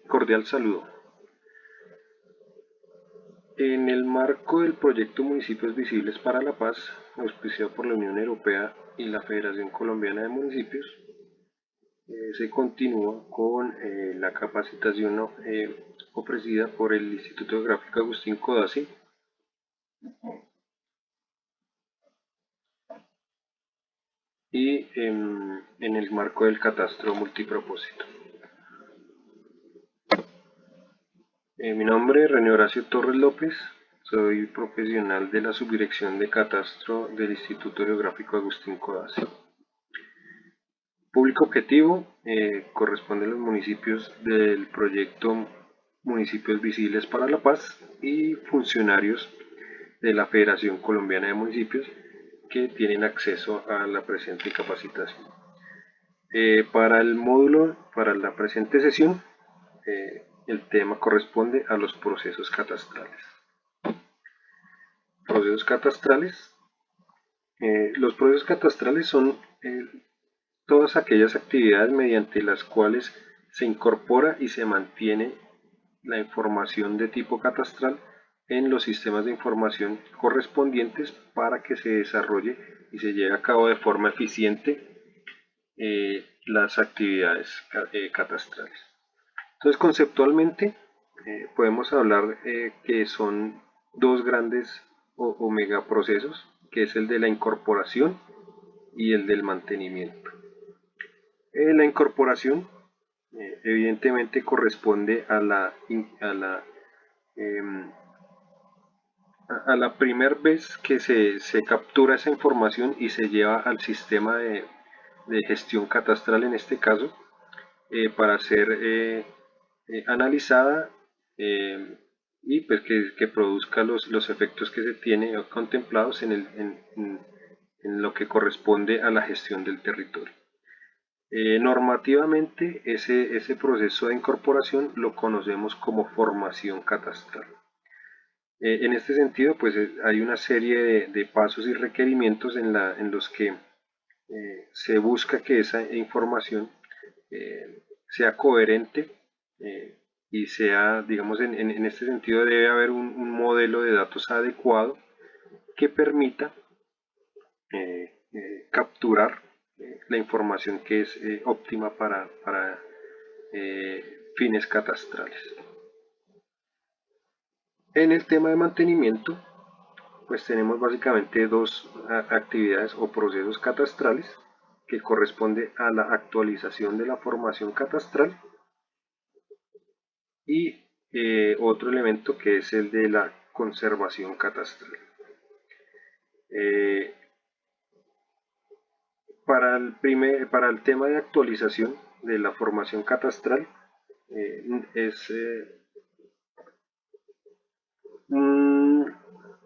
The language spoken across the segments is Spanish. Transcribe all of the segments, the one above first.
Cordial saludo. En el marco del proyecto Municipios Visibles para la Paz, auspiciado por la Unión Europea y la Federación Colombiana de Municipios, se continúa con la capacitación ofrecida por el Instituto Geográfico Agustín Codazzi y en el marco del catastro multipropósito. Mi nombre es René Horacio Torres López, soy profesional de la Subdirección de Catastro del Instituto Geográfico Agustín Codazzi. Público objetivo corresponde a los municipios del proyecto Municipios Visibles para la Paz y funcionarios de la Federación Colombiana de Municipios que tienen acceso a la presente capacitación. Para el módulo, para la presente sesión, el tema corresponde a los procesos catastrales. Procesos catastrales. Los procesos catastrales son todas aquellas actividades mediante las cuales se incorpora y se mantiene la información de tipo catastral en los sistemas de información correspondientes para que se desarrolle y se lleve a cabo de forma eficiente las actividades catastrales. Entonces, conceptualmente, podemos hablar que son dos grandes o megaprocesos, que es el de la incorporación y el del mantenimiento. La incorporación evidentemente corresponde a la primera vez que se captura esa información y se lleva al sistema de gestión catastral en este caso para ser analizada y pues que produzca los efectos que se tiene contemplados en lo que corresponde a la gestión del territorio. Normativamente ese proceso de incorporación lo conocemos como formación catastral. En este sentido, pues hay una serie de pasos y requerimientos en los que se busca que esa información sea coherente y sea, digamos, en este sentido debe haber un modelo de datos adecuado que permita capturar la información que es óptima para fines catastrales. En el tema de mantenimiento, pues tenemos básicamente dos actividades o procesos catastrales que corresponde a la actualización de la formación catastral y otro elemento que es el de la conservación catastral. Para el tema de actualización de la formación catastral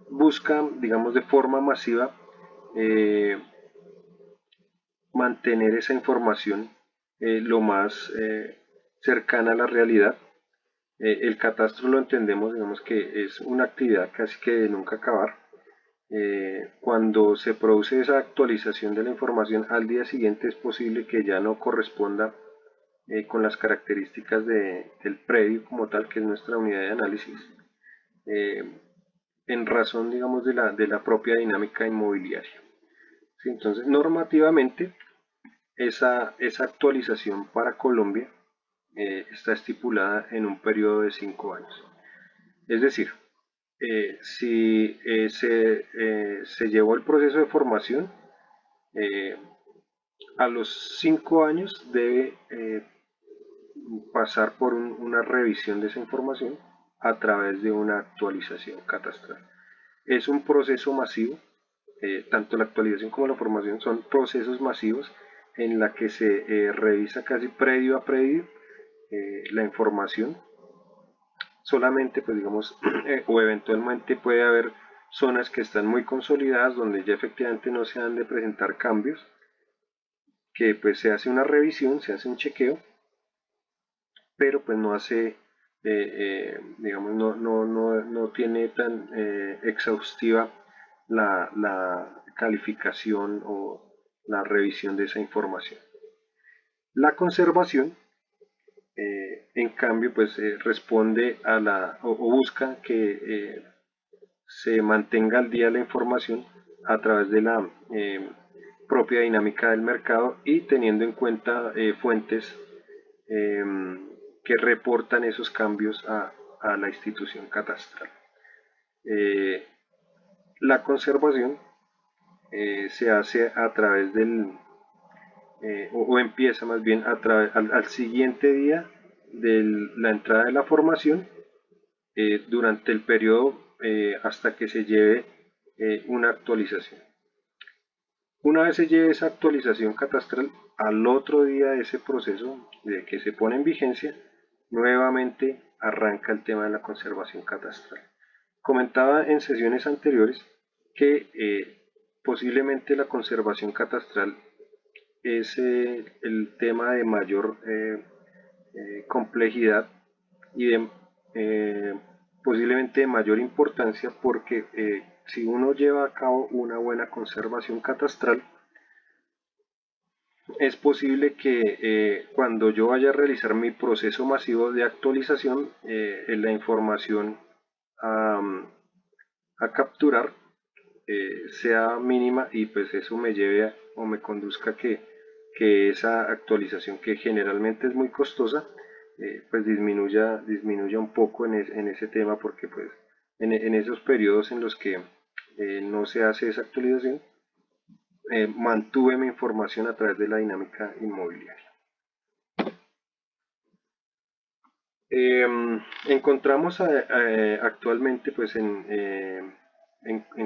busca, digamos, de forma masiva mantener esa información lo más cercana a la realidad. El catastro lo entendemos, digamos, que es una actividad casi que de nunca acabar. Cuando se produce esa actualización de la información al día siguiente es posible que ya no corresponda con las características del predio como tal, que es nuestra unidad de análisis, en razón, digamos, de la propia dinámica inmobiliaria. ¿Sí? Entonces, normativamente, esa actualización para Colombia está estipulada en un periodo de 5 años. Es decir, si se llevó el proceso de formación, a los 5 años debe pasar por una revisión de esa información a través de una actualización catastral. Es un proceso masivo, tanto la actualización como la formación son procesos masivos en la que se revisa casi predio a predio la información. Solamente, pues digamos, o eventualmente puede haber zonas que están muy consolidadas donde ya efectivamente no se han de presentar cambios, que pues se hace una revisión, se hace un chequeo, pero pues no hace, digamos, no tiene tan exhaustiva la calificación o la revisión de esa información. La conservación En cambio, pues responde a o busca que se mantenga al día la información a través de la propia dinámica del mercado y teniendo en cuenta fuentes eh, que reportan esos cambios a la institución catastral. Eh, la conservación se hace a través o empieza más bien al siguiente día de la entrada de la formación, durante el periodo hasta que se lleve una actualización. Una vez se lleve esa actualización catastral, al otro día de ese proceso de que se pone en vigencia, nuevamente arranca el tema de la conservación catastral. Comentaba en sesiones anteriores que posiblemente la conservación catastral es el tema de mayor complejidad y de eh, posiblemente de mayor importancia porque si uno lleva a cabo una buena conservación catastral, es posible que cuando yo vaya a realizar mi proceso masivo de actualización, la información a, a capturar sea mínima y pues eso me lleve o me conduzca a que esa actualización que generalmente es muy costosa, pues disminuya un poco en ese tema porque pues en esos periodos en los que no se hace esa actualización, mantuve mi información a través de la dinámica inmobiliaria. Encontramos actualmente pues en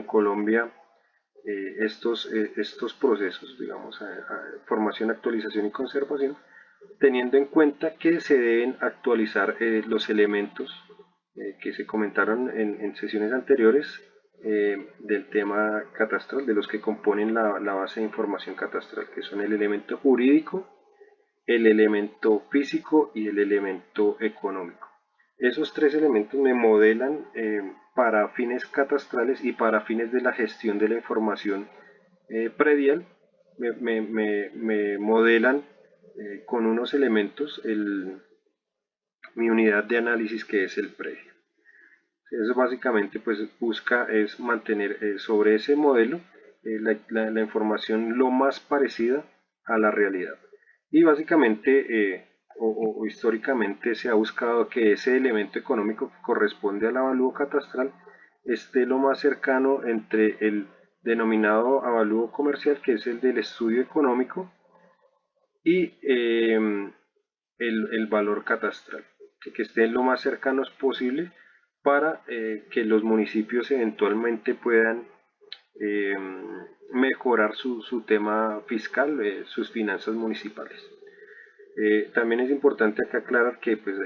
Colombia estos procesos, digamos, formación, actualización y conservación, teniendo en cuenta que se deben actualizar los elementos que se comentaron en sesiones anteriores del tema catastral, de los que componen la base de información catastral, que son el elemento jurídico, el elemento físico y el elemento económico. Esos tres elementos me modelan para fines catastrales y para fines de la gestión de la información predial, me modelan con unos elementos mi unidad de análisis que es el predio. Eso básicamente pues busca es mantener sobre ese modelo la información lo más parecida a la realidad. Y básicamente o históricamente se ha buscado que ese elemento económico que corresponde al avalúo catastral esté lo más cercano entre el denominado avalúo comercial, que es el del estudio económico, y el valor catastral, que estén lo más cercanos posible para que los municipios eventualmente puedan eh, mejorar su tema fiscal, sus finanzas municipales. También es importante acá aclarar que pues,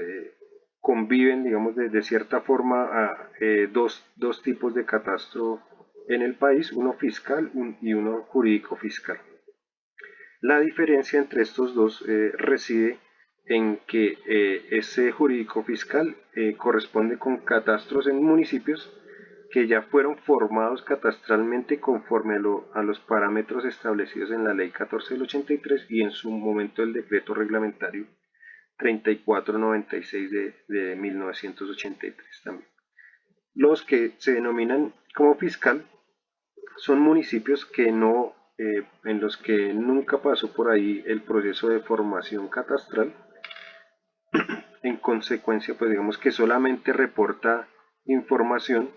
conviven, digamos, de cierta forma dos tipos de catastro en el país, uno fiscal y uno jurídico fiscal. La diferencia entre estos dos reside en que ese jurídico fiscal corresponde con catastros en municipios que ya fueron formados catastralmente conforme a los parámetros establecidos en la Ley 14 del 83 y en su momento el decreto reglamentario 3496 de 1983 también. Los que se denominan como fiscal son municipios que no, en los que nunca pasó por ahí el proceso de formación catastral. En consecuencia, pues digamos que solamente reporta información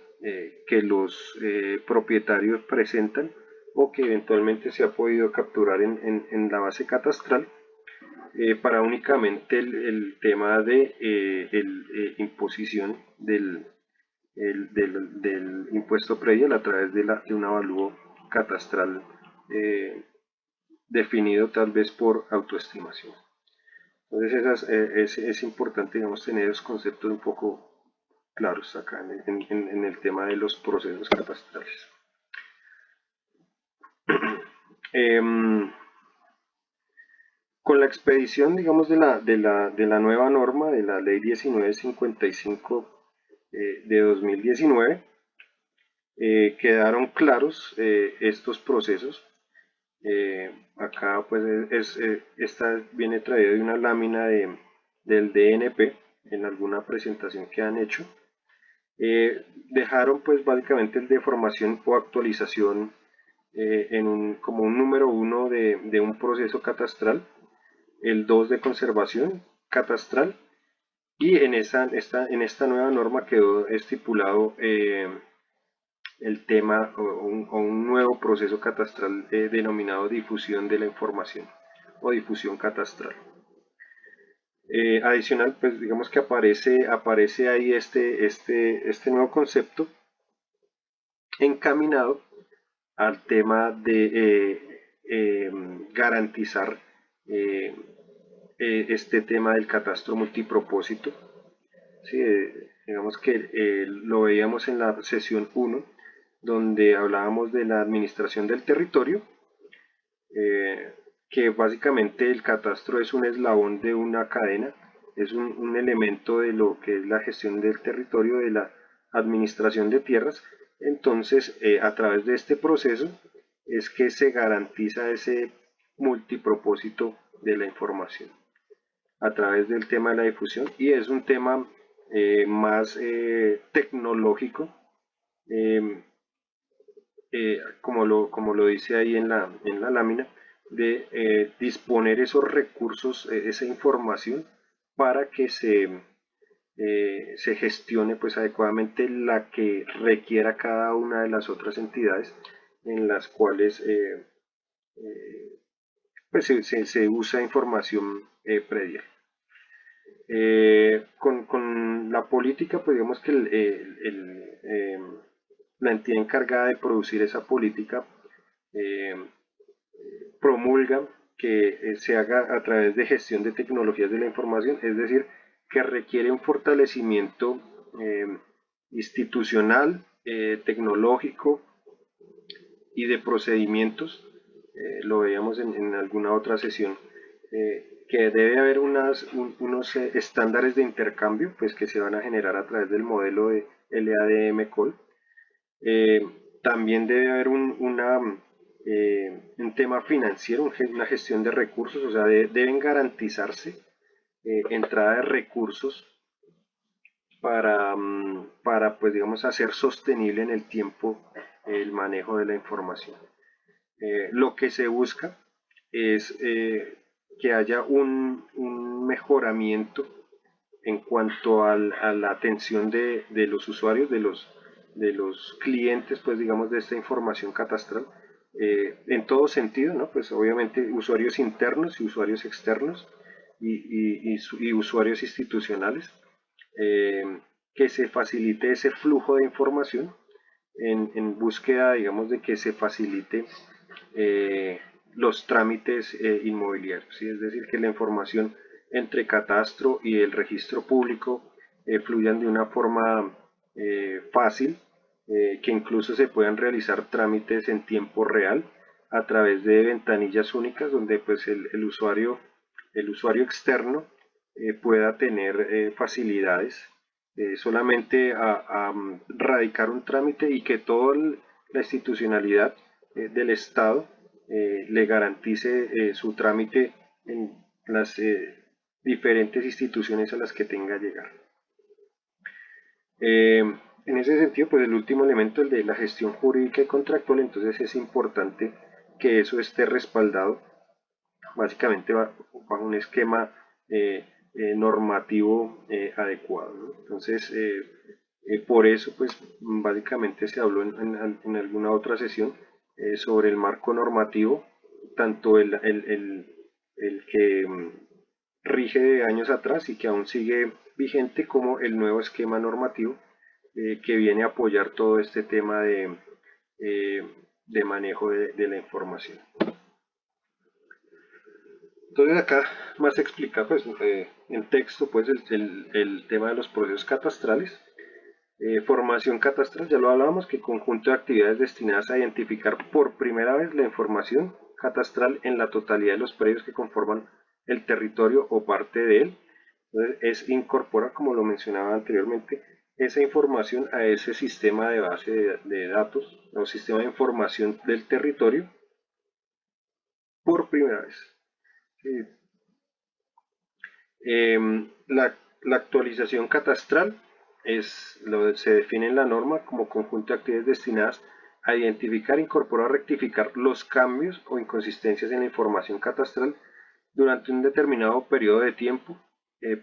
que los propietarios presentan o que eventualmente se ha podido capturar en la base catastral para únicamente el tema de imposición del impuesto predial a través de un avalúo catastral eh, definido tal vez por autoestimación. Entonces es importante, digamos, tener los conceptos un poco claros acá en el tema de los procesos catastrales. Con la expedición, digamos, de la nueva norma de la ley 1955 de 2019, quedaron claros estos procesos. Acá pues esta viene traída de una lámina del DNP en alguna presentación que han hecho. Dejaron pues básicamente el de formación o actualización como un número 1 de un proceso catastral, el 2 de conservación catastral, y en esta nueva norma quedó estipulado el tema o un nuevo proceso catastral denominado difusión de la información o difusión catastral. Adicional, pues digamos que aparece ahí este nuevo concepto encaminado al tema de garantizar eh, este tema del catastro multipropósito. Sí, digamos que lo veíamos en la sesión 1, donde hablábamos de la administración del territorio, eh, que básicamente el catastro es un eslabón de una cadena, es un elemento de lo que es la gestión del territorio, de la administración de tierras. Entonces, a través de este proceso es que se garantiza ese multipropósito de la información a través del tema de la difusión, y es un tema más tecnológico, eh, como lo dice ahí en la lámina, de disponer esos recursos, esa información, para que se gestione pues adecuadamente la que requiera cada una de las otras entidades en las cuales pues se usa información previa. Con la política, pues digamos que la entidad encargada de producir esa política eh, promulga que se haga a través de gestión de tecnologías de la información, es decir, que requiere un fortalecimiento institucional, tecnológico y de procedimientos. Lo veíamos en alguna otra sesión, que debe haber unos estándares de intercambio pues, que se van a generar a través del modelo de LADM-COL. Eh, También debe haber un tema financiero, una gestión de recursos, o sea, deben garantizarse entrada de recursos para, pues, digamos, hacer sostenible en el tiempo el manejo de la información. Lo que se busca es que haya un mejoramiento en cuanto a la atención de los usuarios, de los clientes, pues digamos, de esta información catastral, en todo sentido, ¿no? Pues obviamente usuarios internos y usuarios externos y usuarios institucionales, que se facilite ese flujo de información en búsqueda, digamos, de que se facilite los trámites inmobiliarios, ¿sí? Es decir, que la información entre catastro y el registro público fluyan de una forma fácil, que incluso se puedan realizar trámites en tiempo real a través de ventanillas únicas donde pues el usuario externo pueda tener facilidades solamente a radicar un trámite y que toda la institucionalidad del Estado le garantice su trámite en las diferentes instituciones a las que tenga que llegar. En ese sentido, pues el último elemento, el de la gestión jurídica y contractual, entonces es importante que eso esté respaldado básicamente bajo un esquema normativo adecuado, ¿no? Entonces, por eso, pues básicamente se habló en alguna otra sesión sobre el marco normativo, tanto el que rige de años atrás y que aún sigue vigente, como el nuevo esquema normativo que viene a apoyar todo este tema eh, de manejo de la información. Entonces acá más explica pues en texto pues el tema de los procesos catastrales. Formación catastral, ya lo hablábamos, que conjunto de actividades destinadas a identificar por primera vez la información catastral en la totalidad de los predios que conforman el territorio o parte de él. Entonces es incorporar, como lo mencionaba anteriormente, esa información a ese sistema de base de datos o sistema de información del territorio por primera vez. La actualización catastral se define en la norma como conjunto de actividades destinadas a identificar, incorporar o rectificar los cambios o inconsistencias en la información catastral durante un determinado periodo de tiempo.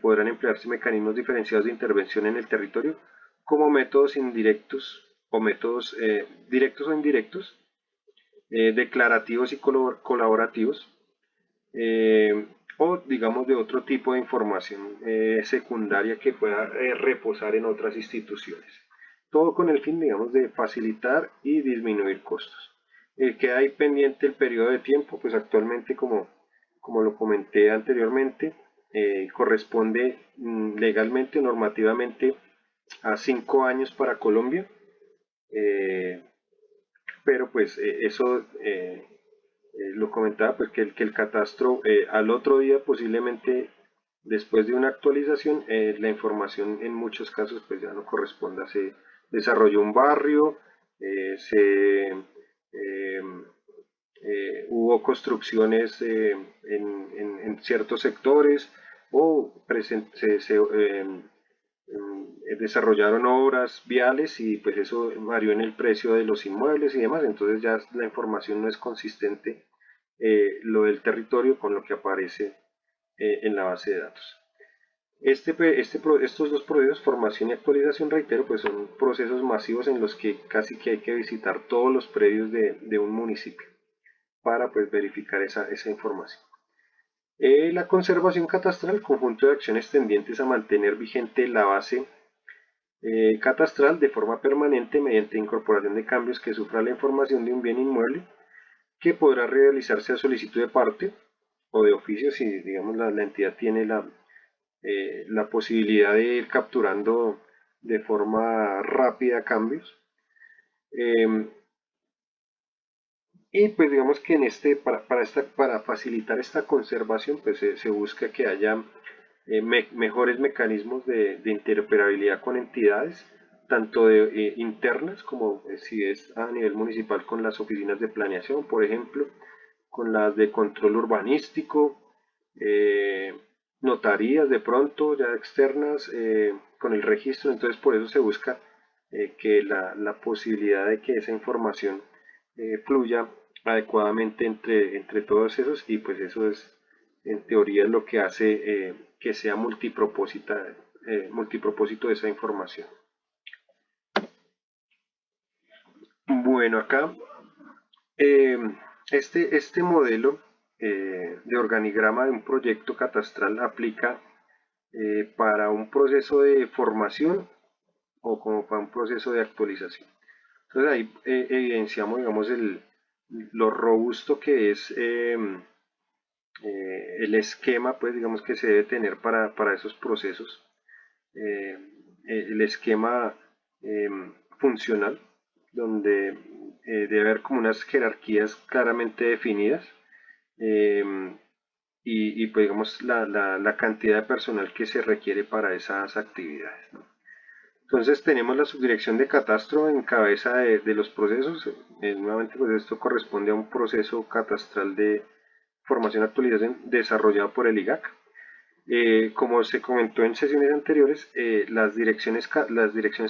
Podrán emplearse mecanismos diferenciados de intervención en el territorio como métodos indirectos o métodos directos o indirectos, declarativos y colaborativos, o digamos de otro tipo de información secundaria que pueda reposar en otras instituciones. Todo con el fin, digamos, de facilitar y disminuir costos. Queda ahí pendiente el periodo de tiempo, pues actualmente, como lo comenté anteriormente, corresponde legalmente o normativamente a 5 años para Colombia, eh, pero pues eso lo comentaba, pues que el catastro al otro día posiblemente después de una actualización la información en muchos casos pues ya no corresponda. Se desarrolló un barrio, hubo construcciones en ciertos sectores o desarrollaron obras viales y pues eso varió en el precio de los inmuebles y demás, entonces ya la información no es consistente lo del territorio con lo que aparece en la base de datos. Estos dos procesos, formación y actualización, reitero, pues son procesos masivos en los que casi que hay que visitar todos los predios de un municipio para pues verificar esa información. La conservación catastral, conjunto de acciones tendientes a mantener vigente la base catastral de forma permanente mediante incorporación de cambios que sufra la información de un bien inmueble, que podrá realizarse a solicitud de parte o de oficio si digamos la entidad tiene la posibilidad de ir capturando de forma rápida cambios. Y pues digamos que para facilitar esta conservación pues se busca que haya mejores mecanismos de interoperabilidad con entidades, tanto internas como si es a nivel municipal con las oficinas de planeación, por ejemplo, con las de control urbanístico, eh, notarías de pronto ya externas, con el registro. Entonces por eso se busca que la posibilidad de que esa información fluya adecuadamente entre todos esos, y pues eso es en teoría lo que hace que sea multipropósito esa información. Bueno, acá eh, este modelo de organigrama de un proyecto catastral aplica para un proceso de formación o como para un proceso de actualización. Entonces ahí evidenciamos, digamos, lo robusto que es el esquema, pues digamos que se debe tener para esos procesos. Eh, el esquema eh, funcional, donde debe haber como unas jerarquías claramente definidas, eh, y pues digamos la cantidad de personal que se requiere para esas actividades, ¿no? Entonces tenemos la subdirección de catastro en cabeza de los procesos. Nuevamente pues esto corresponde a un proceso catastral de formación y actualización desarrollado por el IGAC. Como se comentó en sesiones anteriores, las direcciones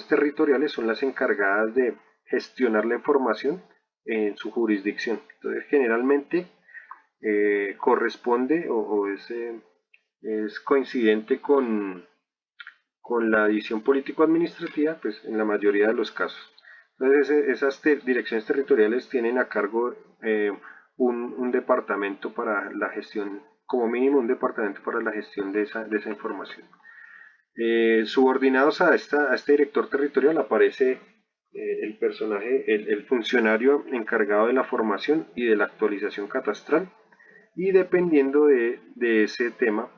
territoriales son las encargadas de gestionar la información en su jurisdicción. Entonces generalmente corresponde o es coincidente con la división político-administrativa, pues en la mayoría de los casos. Entonces esas direcciones territoriales tienen a cargo un departamento para la gestión, como mínimo un departamento para la gestión de esa información. Subordinados a este director territorial aparece el personaje, el funcionario encargado de la formación y de la actualización catastral, y dependiendo de ese tema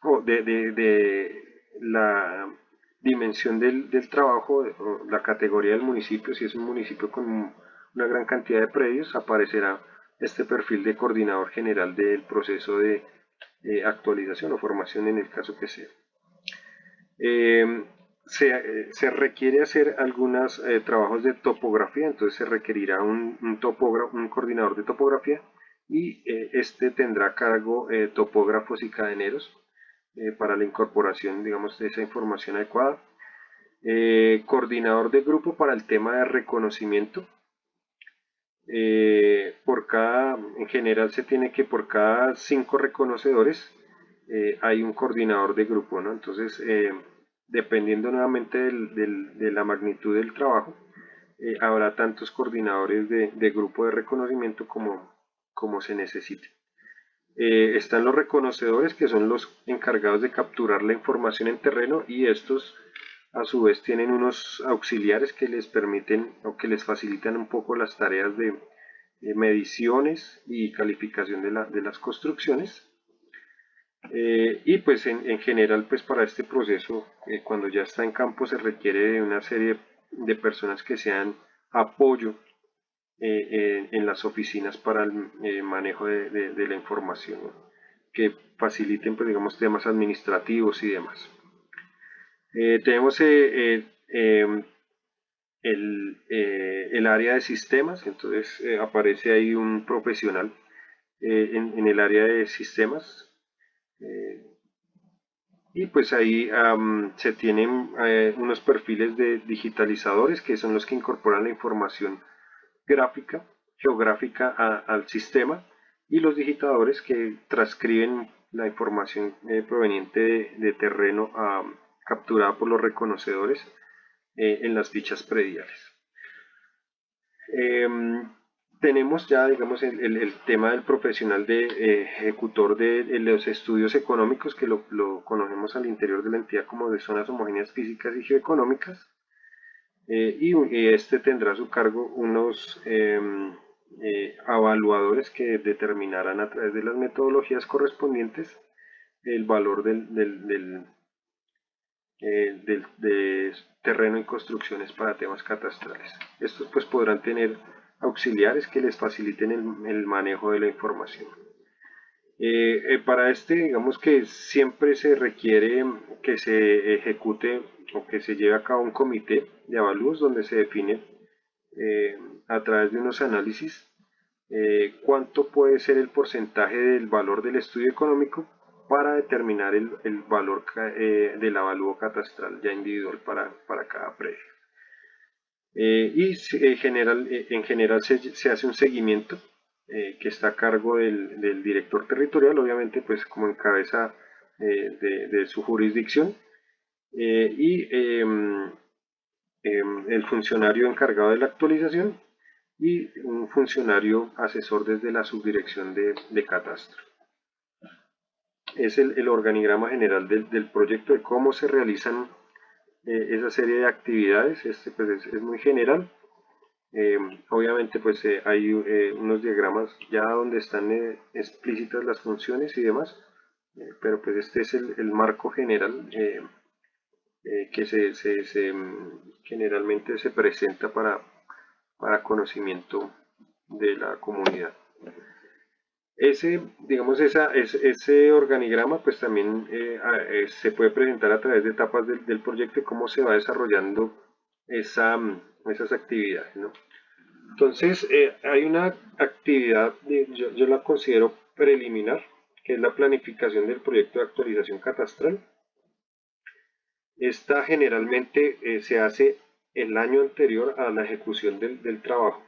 o de la dimensión del trabajo, o la categoría del municipio, si es un municipio con una gran cantidad de predios, aparecerá este perfil de coordinador general del proceso de actualización o formación en el caso que sea. Se requiere hacer algunos trabajos de topografía, entonces se requerirá un coordinador de topografía, y este tendrá a cargo topógrafos y cadeneros para la incorporación, digamos, de esa información adecuada. Coordinador de grupo para el tema de reconocimiento. En general se tiene que por cada 5 reconocedores hay un coordinador de grupo, ¿no? Entonces, dependiendo nuevamente de la magnitud del trabajo, habrá tantos coordinadores de grupo de reconocimiento como se necesite. Están los reconocedores, que son los encargados de capturar la información en terreno, y estos a su vez tienen unos auxiliares que les permiten o que les facilitan un poco las tareas de mediciones y calificación de las construcciones. Y pues en general, pues para este proceso, cuando ya está en campo, se requiere de una serie de personas que sean apoyo en las oficinas para el manejo de la información, ¿no? Que faciliten, pues, digamos, temas administrativos y demás. Tenemos el área de sistemas, entonces aparece ahí un profesional en el área de sistemas. eh, y pues ahí se tienen unos perfiles de digitalizadores, que son los que incorporan la información gráfica, geográfica al sistema, y los digitadores que transcriben la información proveniente de terreno capturada por los reconocedores en las fichas prediales. Tenemos ya, digamos, el tema del profesional de ejecutor de los estudios económicos, que lo conocemos al interior de la entidad como de zonas homogéneas físicas y geoeconómicas. Y este tendrá a su cargo unos evaluadores que determinarán a través de las metodologías correspondientes el valor de terreno y construcciones para temas catastrales. Estos pues podrán tener auxiliares que les faciliten el manejo de la información. Para este, digamos que siempre se requiere que se ejecute o que se lleve a cabo un comité de avalúos donde se define a través de unos análisis cuánto puede ser el porcentaje del valor del estudio económico para determinar el valor del avalúo catastral ya individual para cada predio. En general se hace un seguimiento que está a cargo del director territorial, obviamente pues como en cabeza de su jurisdicción, y el funcionario encargado de la actualización y un funcionario asesor desde la subdirección de catastro. Es el organigrama general del proyecto, de cómo se realizan esa serie de actividades. Este pues es muy general. Obviamente pues hay unos diagramas ya donde están explícitas las funciones y demás, pero pues este es el marco general que generalmente se presenta para conocimiento de la comunidad. Digamos, ese organigrama pues también se puede presentar a través de etapas del proyecto y cómo se va desarrollando esas actividades, ¿no? Entonces, hay una actividad, yo la considero preliminar, que es la planificación del proyecto de actualización catastral. Esta generalmente se hace el año anterior a la ejecución del trabajo.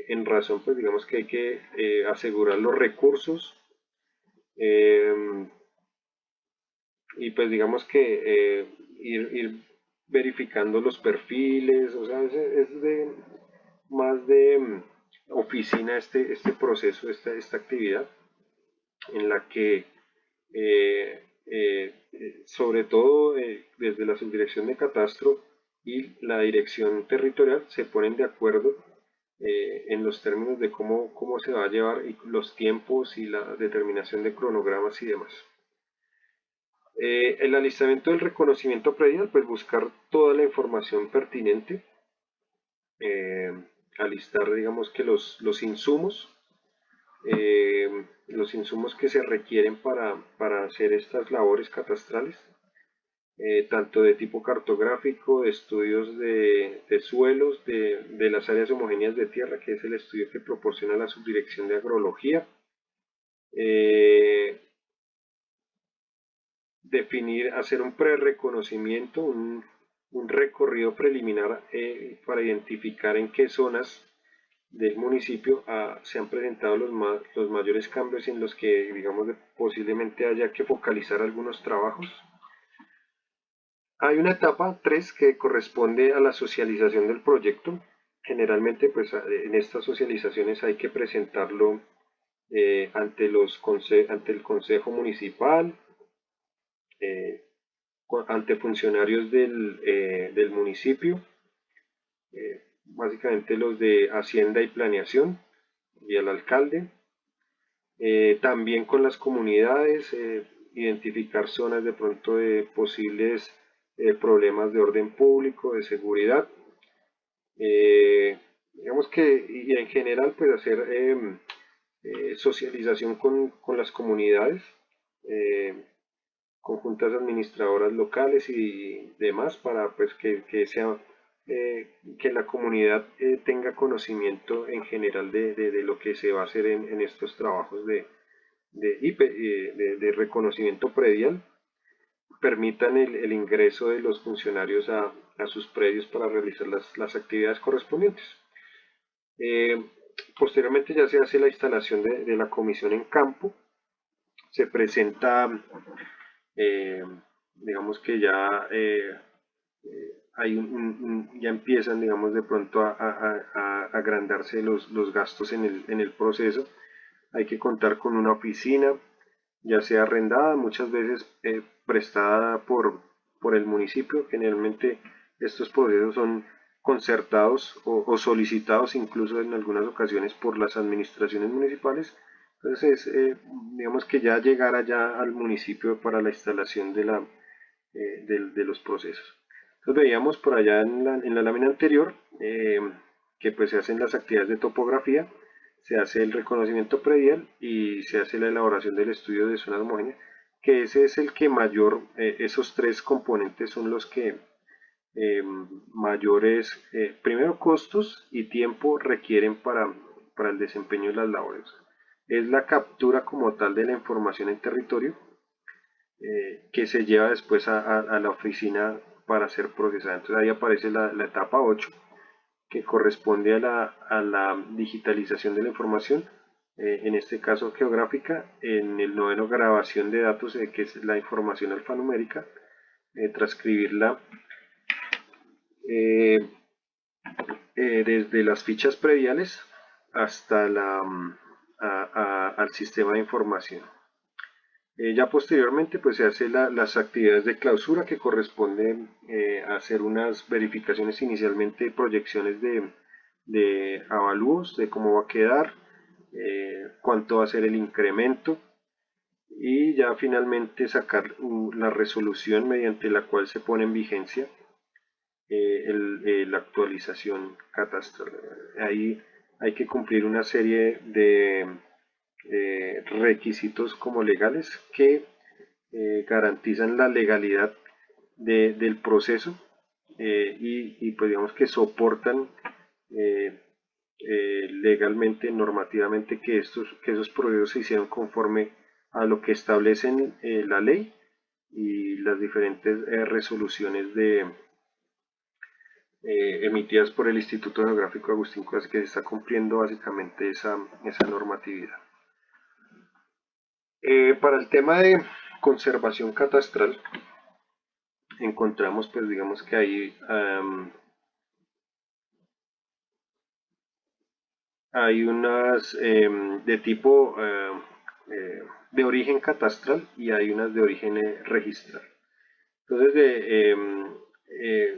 En razón, pues digamos que hay que asegurar los recursos eh, y pues digamos que ir verificando los perfiles, o sea, es más de oficina este proceso, esta actividad en la que sobre todo desde la subdirección de catastro y la dirección territorial se ponen de acuerdo en los términos de cómo se va a llevar y los tiempos y la determinación de cronogramas y demás. El alistamiento del reconocimiento predial, pues buscar toda la información pertinente, eh, alistar, digamos que los insumos que se requieren para hacer estas labores catastrales, tanto de tipo cartográfico, de estudios de suelos, de las áreas homogéneas de tierra, que es el estudio que proporciona la subdirección de agrología, definir, hacer un pre-reconocimiento, un recorrido preliminar para identificar en qué zonas del municipio se han presentado los mayores cambios en los que, digamos, posiblemente haya que focalizar algunos trabajos. Hay una etapa 3 que corresponde a la socialización del proyecto. Generalmente, pues en estas socializaciones hay que presentarlo ante el Consejo Municipal, eh, ante funcionarios del municipio, básicamente los de Hacienda y Planeación y al alcalde, también con las comunidades, identificar zonas de pronto de posibles problemas de orden público, de seguridad, digamos que y en general pues hacer socialización con las comunidades, eh, con juntas administradoras locales y demás para pues que la comunidad tenga conocimiento en general de lo que se va a hacer en estos trabajos de reconocimiento predial, permitan el ingreso de los funcionarios a sus predios para realizar las actividades correspondientes. Eh, Posteriormente ya se hace la instalación de la comisión en campo, se presenta, eh, digamos que ya ya empiezan, digamos, de pronto a agrandarse los gastos en el proceso. Hay que contar con una oficina, ya sea arrendada, muchas veces prestada por el municipio. Generalmente estos procesos son concertados o solicitados incluso en algunas ocasiones por las administraciones municipales. Entonces, digamos que ya llegar allá al municipio para la instalación de los procesos. Entonces veíamos por allá en la lámina anterior que pues se hacen las actividades de topografía, se hace el reconocimiento predial y se hace la elaboración del estudio de zonas homogéneas, que ese es el que mayor, esos tres componentes son los que mayores, primero costos y tiempo requieren para el desempeño de las labores. Es la captura como tal de la información en territorio, que se lleva después a la oficina para ser procesada. Entonces ahí aparece la etapa 8, que corresponde a la digitalización de la información, en este caso geográfica, en el noveno grabación de datos, que es la información alfanumérica, transcribirla eh, desde las fichas prediales hasta al sistema de información. Ya posteriormente pues se hacen las actividades de clausura que corresponden a hacer unas verificaciones inicialmente, proyecciones de avalúos, de cómo va a quedar, cuánto va a ser el incremento y ya finalmente sacar la resolución mediante la cual se pone en vigencia la actualización catastral. Ahí hay que cumplir una serie de requisitos como legales que garantizan la legalidad del proceso, y pues digamos que soportan eh, legalmente, normativamente, que esos procesos se hicieron conforme a lo que establecen la ley y las diferentes resoluciones emitidas por el Instituto Geográfico Agustín Cuevas, que se está cumpliendo básicamente esa normatividad. Para el tema de conservación catastral, encontramos pues digamos que hay unas de tipo de origen catastral y hay unas de origen registral. Entonces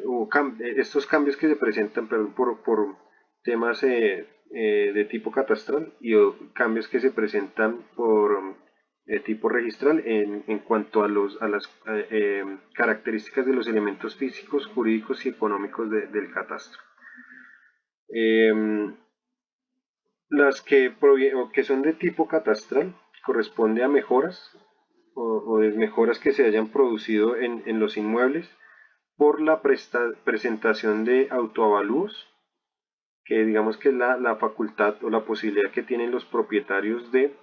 hubo estos cambios que se presentan, perdón, por temas de tipo catastral y cambios que se presentan por tipo registral en cuanto a las características de los elementos físicos, jurídicos y económicos del catastro. Las que son de tipo catastral corresponde a mejoras o desmejoras que se hayan producido en los inmuebles por la presentación de autoavalúos, que digamos que es la facultad o la posibilidad que tienen los propietarios de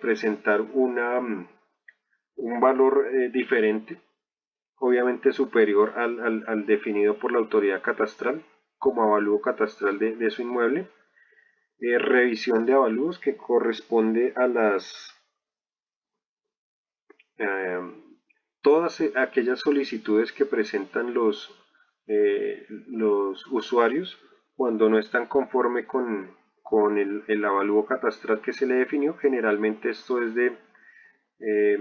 presentar un valor diferente, obviamente superior al definido por la autoridad catastral como avalúo catastral de su inmueble. Revisión de avalúos que corresponde a eh, todas aquellas solicitudes que presentan los usuarios cuando no están conforme con el avalúo catastral que se le definió. Generalmente esto es eh,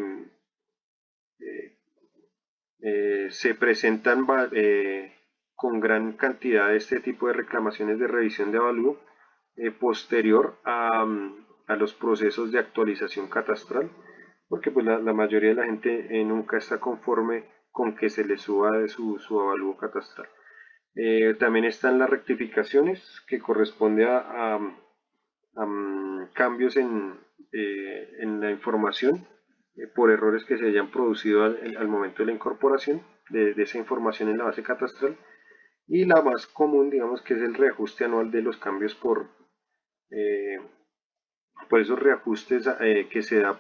se presentan con gran cantidad de este tipo de reclamaciones de revisión de avalúo posterior a los procesos de actualización catastral, porque pues la mayoría de la gente nunca está conforme con que se le suba de su avalúo catastral. También están las rectificaciones que corresponde a cambios en la información por errores que se hayan producido al momento de la incorporación de esa información en la base catastral. Y la más común, digamos, que es el reajuste anual de los cambios eh, por esos reajustes que se da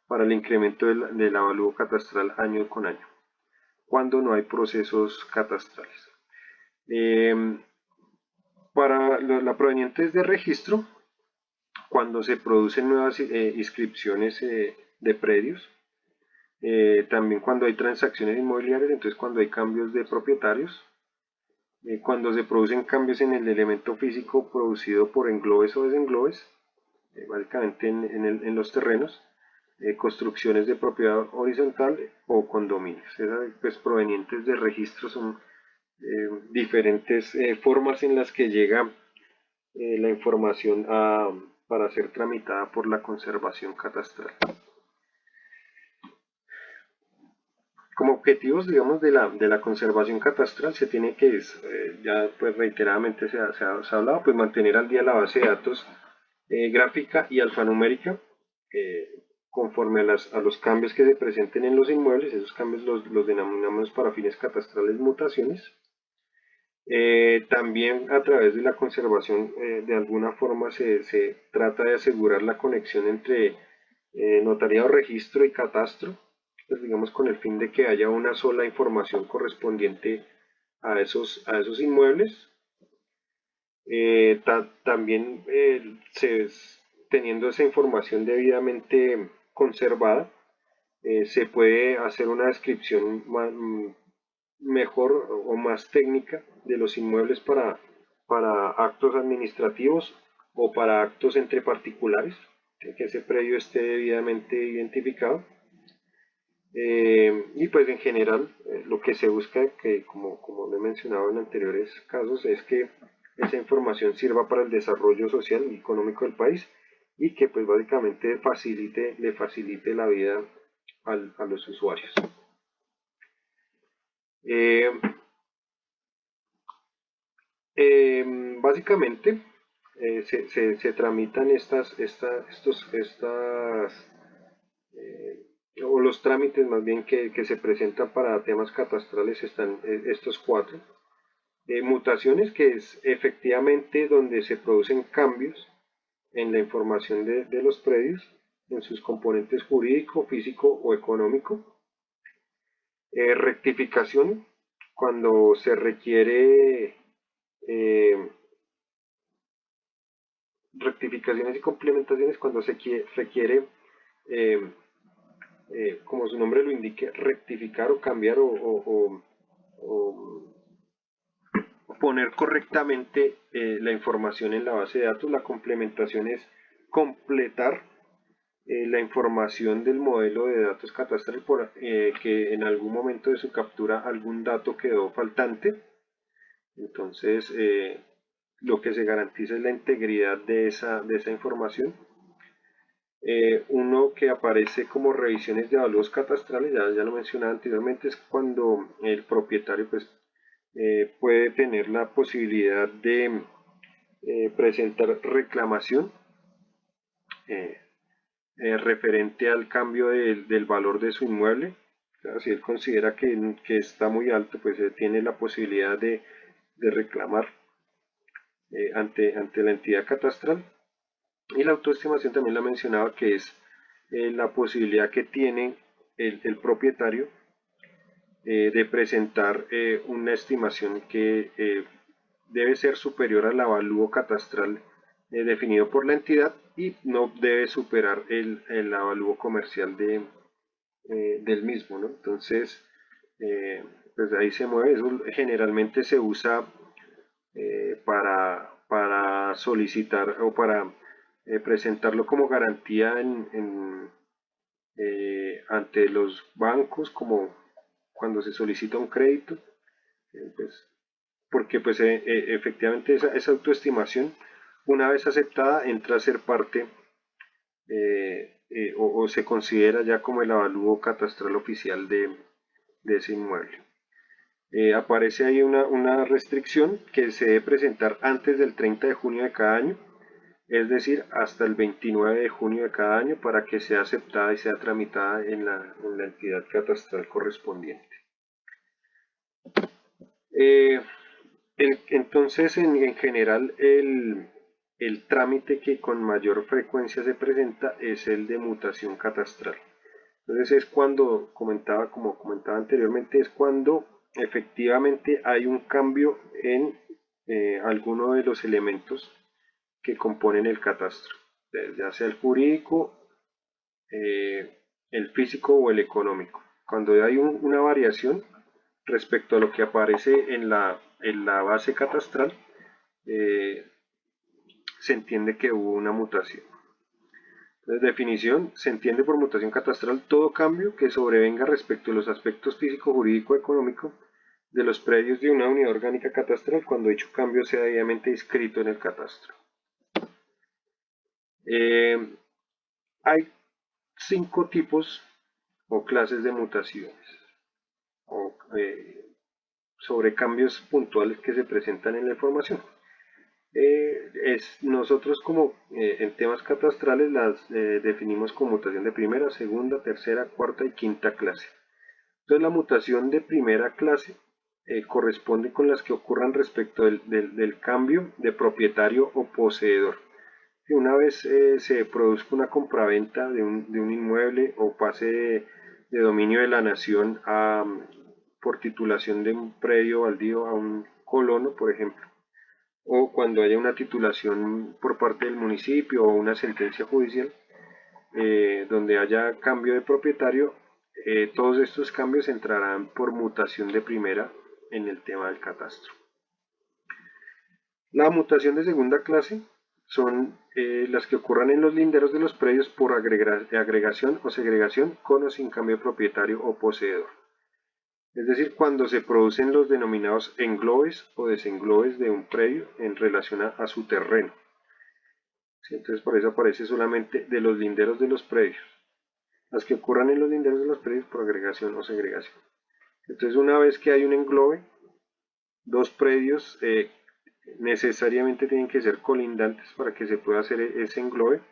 para el incremento del avalúo catastral año con año, cuando no hay procesos catastrales. Eh, para la provenientes de registro, cuando se producen nuevas inscripciones de predios, también cuando hay transacciones inmobiliarias, entonces cuando hay cambios de propietarios, cuando se producen cambios en el elemento físico producido por englobes o desenglobes, básicamente en los terrenos, construcciones de propiedad horizontal o condominios. Esas pues, provenientes de registro son diferentes formas en las que llega la información para ser tramitada por la conservación catastral. Como objetivos, digamos, de la conservación catastral se tiene que, ya pues reiteradamente se ha hablado, pues mantener al día la base de datos gráfica y alfanumérica conforme a los cambios que se presenten en los inmuebles. Esos cambios los denominamos para fines catastrales mutaciones. También a través de la conservación, de alguna forma se trata de asegurar la conexión entre notariado, registro y catastro, pues digamos con el fin de que haya una sola información correspondiente a esos inmuebles. También teniendo esa información debidamente conservada, se puede hacer una descripción mejor o más técnica de los inmuebles para actos administrativos o para actos entre particulares, que ese predio esté debidamente identificado. Y pues en general lo que se busca, que como lo he mencionado en anteriores casos, es que esa información sirva para el desarrollo social y económico del país y que pues básicamente le facilite la vida a los usuarios. Eh, Básicamente se tramitan o los trámites más bien que se presentan para temas catastrales están estos cuatro. Mutaciones, que es efectivamente donde se producen cambios en la información de los predios, en sus componentes jurídico, físico o económico. Rectificación, cuando se requiere rectificaciones y complementaciones, cuando se requiere, eh, como su nombre lo indique, rectificar o cambiar o poner correctamente la información en la base de datos. La complementación es completar la información del modelo de datos catastral por que en algún momento de su captura algún dato quedó faltante. Entonces, lo que se garantiza es la integridad de esa información. Uno que aparece como revisiones de avalúos catastrales, ya lo mencionaba anteriormente, es cuando el propietario pues, puede tener la posibilidad de presentar reclamación eh, referente al cambio del valor de su inmueble. O sea, si él considera que está muy alto, pues tiene la posibilidad de reclamar ante la entidad catastral. Y la autoestimación también la mencionaba, que es la posibilidad que tiene el propietario de presentar una estimación que debe ser superior al avalúo catastral definido por la entidad y no debe superar el avalúo comercial del mismo, ¿no? Entonces, pues ahí se mueve. Eso generalmente se usa para solicitar o para presentarlo como garantía ante los bancos, como cuando se solicita un crédito, pues, porque pues efectivamente esa autoestimación, una vez aceptada, entra a ser parte o se considera ya como el avalúo catastral oficial de ese inmueble. Aparece ahí una restricción que se debe presentar antes del 30 de junio de cada año, es decir, hasta el 29 de junio de cada año para que sea aceptada y sea tramitada en la entidad catastral correspondiente. Eh, entonces, en general, el trámite que con mayor frecuencia se presenta es el de mutación catastral. Entonces es cuando, como comentaba anteriormente, es cuando efectivamente hay un cambio en alguno de los elementos que componen el catastro, ya sea el jurídico, el físico o el económico. Cuando hay una variación respecto a lo que aparece en la base catastral, eh, se entiende que hubo una mutación. Entonces, definición: se entiende por mutación catastral todo cambio que sobrevenga respecto a los aspectos físico, jurídico, económico de los predios de una unidad orgánica catastral cuando dicho cambio sea debidamente inscrito en el catastro. Hay 5 tipos o clases de mutaciones o sobre cambios puntuales que se presentan en la información. Nosotros como en temas catastrales las definimos como mutación de primera, segunda, tercera, cuarta y quinta clase. Entonces la mutación de primera clase corresponde con las que ocurran respecto del cambio de propietario o poseedor. Que una vez se produzca una compraventa de un inmueble o pase de dominio de la nación por titulación de un predio baldío a un colono, por ejemplo, o cuando haya una titulación por parte del municipio o una sentencia judicial donde haya cambio de propietario, todos estos cambios entrarán por mutación de primera en el tema del catastro. La mutación de segunda clase son las que ocurran en los linderos de los predios por agregación o segregación con o sin cambio de propietario o poseedor. Es decir, cuando se producen los denominados englobes o desenglobes de un predio en relación a su terreno. ¿Sí? Entonces por eso aparece solamente de los linderos de los predios. Las que ocurran en los linderos de los predios por agregación o segregación. Entonces una vez que hay un englobe, dos predios necesariamente tienen que ser colindantes para que se pueda hacer ese englobe.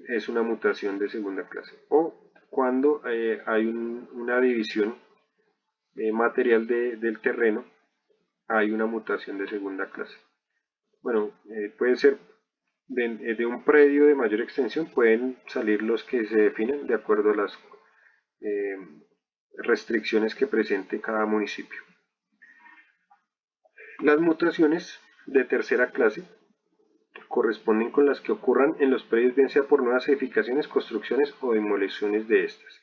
Es una mutación de segunda clase. O cuando hay una división material del terreno, hay una mutación de segunda clase. Bueno, puede ser de un predio de mayor extensión, pueden salir los que se definen de acuerdo a las restricciones que presente cada municipio. Las mutaciones de tercera clase corresponden con las que ocurran en los predios, bien sea por nuevas edificaciones, construcciones o demoliciones de estas.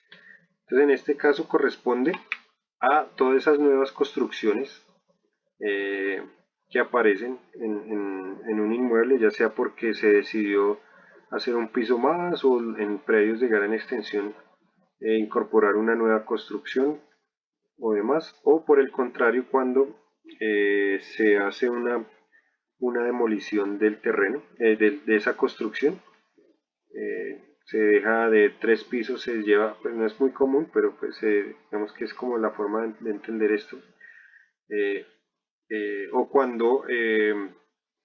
Entonces, en este caso corresponde a todas esas nuevas construcciones que aparecen en un inmueble, ya sea porque se decidió hacer un piso más o en predios de gran extensión incorporar una nueva construcción o demás, o por el contrario cuando se hace una demolición del terreno, de esa construcción. Se deja de 3 pisos, se lleva, pues no es muy común, pero pues digamos que es como la forma de entender esto. O cuando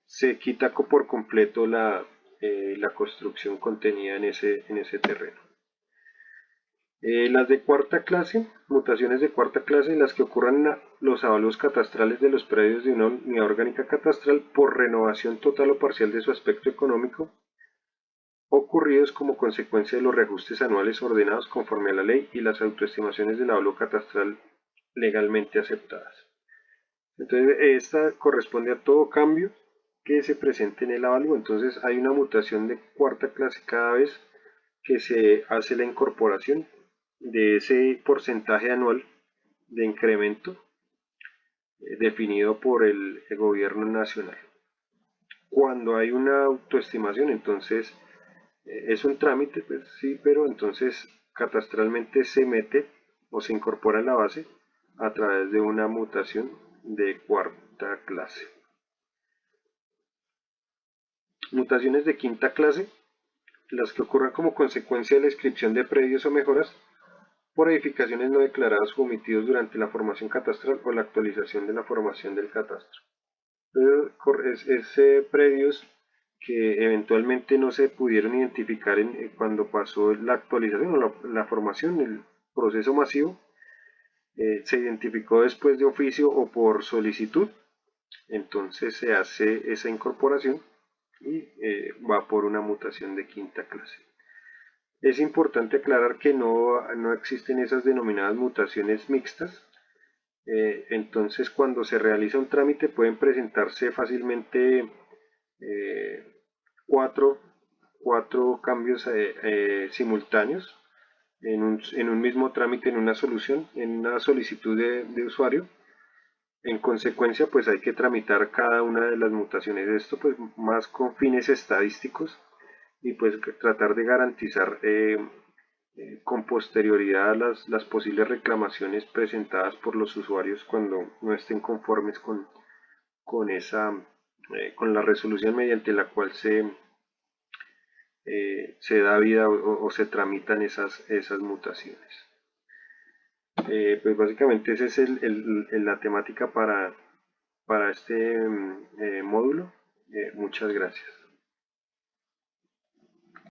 se quita por completo la construcción contenida en ese terreno. Las de cuarta clase, mutaciones de cuarta clase, las que ocurran en los avalúos catastrales de los predios de una unidad orgánica catastral por renovación total o parcial de su aspecto económico ocurridos como consecuencia de los reajustes anuales ordenados conforme a la ley y las autoestimaciones del avalúo catastral legalmente aceptadas. Entonces, esta corresponde a todo cambio que se presente en el avalúo. Entonces, hay una mutación de cuarta clase cada vez que se hace la incorporación de ese porcentaje anual de incremento definido por el gobierno nacional. Cuando hay una autoestimación, entonces es un trámite, pues sí, pero entonces catastralmente se mete o se incorpora en la base a través de una mutación de cuarta clase. Mutaciones de quinta clase, las que ocurran como consecuencia de la inscripción de predios o mejoras por edificaciones no declaradas o omitidos durante la formación catastral o la actualización de la formación del catastro. Predios que eventualmente no se pudieron identificar cuando pasó la actualización o la formación, el proceso masivo, se identificó después de oficio o por solicitud, entonces se hace esa incorporación y va por una mutación de quinta clase. Es importante aclarar que no existen esas denominadas mutaciones mixtas. Entonces, cuando se realiza un trámite pueden presentarse fácilmente cuatro, cuatro cambios simultáneos en un mismo trámite, en una solución, en una solicitud de usuario. En consecuencia, pues hay que tramitar cada una de las mutaciones. Esto pues más con fines estadísticos y pues tratar de garantizar con posterioridad las posibles reclamaciones presentadas por los usuarios cuando no estén conformes con la resolución mediante la cual se da vida o se tramitan esas mutaciones. Pues básicamente esa es la temática para este módulo. Muchas gracias.